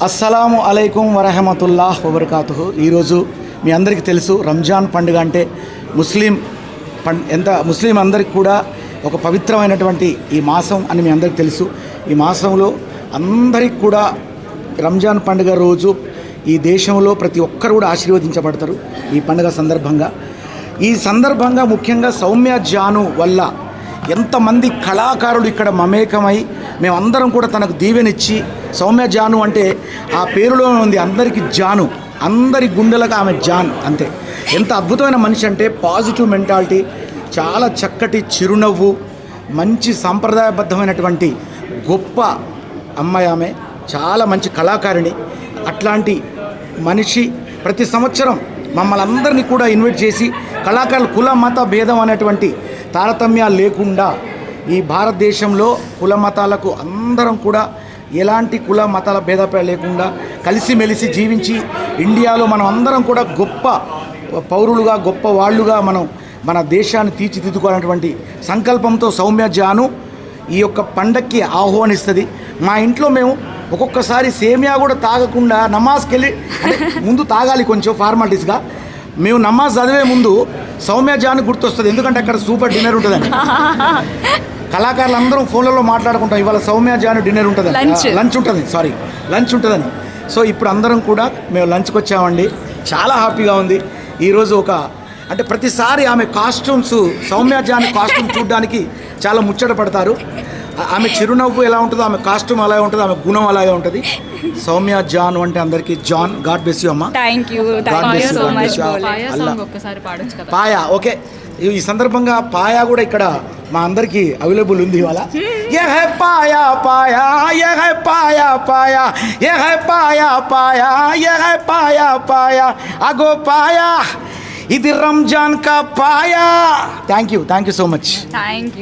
అస్సలాము అలైకుం వరహమతుల్లాహ్ వబర్కాతుహు. ఈరోజు మీ అందరికీ తెలుసు రంజాన్ పండుగ అంటే ముస్లిం అందరికి కూడా ఒక పవిత్రమైనటువంటి ఈ మాసం అని మీ అందరికీ తెలుసు. ఈ మాసంలో అందరికి కూడా రంజాన్ పండుగ రోజు ఈ దేశంలో ప్రతి ఒక్కరు కూడా ఆశీర్వదించబడతారు. ఈ పండుగ సందర్భంగా ముఖ్యంగా సౌమ్య జాను వల్ల ఎంతమంది కళాకారులు ఇక్కడ మమేకమై మేమందరం కూడా తనకు దీవెనిచ్చి, సౌమ్య జాను అంటే ఆ పేరులో ఉంది అందరికీ జాను, అందరి గుండెలకు ఆమె జాన్ అంతే. ఎంత అద్భుతమైన మనిషి అంటే పాజిటివ్ మెంటాలిటీ, చాలా చక్కటి చిరునవ్వు, మంచి సాంప్రదాయబద్ధమైనటువంటి గొప్ప అమ్మాయి ఆమె, చాలా మంచి కళాకారిణి. అట్లాంటి మనిషి ప్రతి సంవత్సరం మమ్మల్ని అందరినీ కూడా ఇన్వైట్ చేసి కళాకారులు కుల మత భేదం అనేటువంటి తారతమ్యాలు లేకుండా ఈ భారతదేశంలో కుల మతాలకు అందరం కూడా ఎలాంటి కుల మతాల భేదాలు లేకుండా కలిసిమెలిసి జీవించి ఇండియాలో మనం అందరం కూడా గొప్ప పౌరులుగా గొప్ప వాళ్ళుగా మన దేశాన్ని తీర్చిదిద్దుకోవాలన్నటువంటి సంకల్పంతో సౌమ్య జాను ఈ యొక్క పండక్కి ఆహ్వానిస్తుంది. మా ఇంట్లో మేము ఒక్కొక్కసారి సేమియా కూడా తాగకుండా నమాజ్కి వెళ్ళి, ముందు తాగాలి కొంచెం ఫార్మాలిటీస్గా, మేము నమాజ్ చదివే ముందు సౌమ్య జాను గుర్తొస్తుంది. ఎందుకంటే అక్కడ సూపర్ డిన్నర్ ఉంటుందని కళాకారులు అందరం ఫోన్లలో మాట్లాడుకుంటాం, ఇవాళ సౌమ్య జాను డిన్నర్ ఉంటుందని, లంచ్ ఉంటుందని. సో ఇప్పుడు అందరం కూడా మేము లంచ్కి వచ్చామండి. చాలా హ్యాపీగా ఉంది. ఈరోజు అంటే ప్రతిసారి ఆమె కాస్ట్యూమ్స్, సౌమ్య జాను కాస్ట్యూమ్ చూడడానికి చాలా ముచ్చట పడతారు. ఆమె చిరునవ్వు ఎలా ఉంటుందో ఆమె కాస్ట్యూమ్ అలాగే ఉంటుంది, ఆమె గుణం అలాగే ఉంటుంది. సౌమ్య జాను అంటే అందరికీ జాన్. గాడ్ బ్లెస్ యూ అమ్మా. పాయా ఓకే. ఈ సందర్భంగా పాయా కూడా ఇక్కడ మా అందరికీ అవైలబుల్ ఉంది ఇవాళ. ఏ హై పాయా పాయా, ఏ హై పాయా పాయా, ఏ హై పాయా పాయా, ఏ హై పాయా పాయా, అగో పాయా, ఇది రంజాన్ కా paya. Thank you so much. Thank you.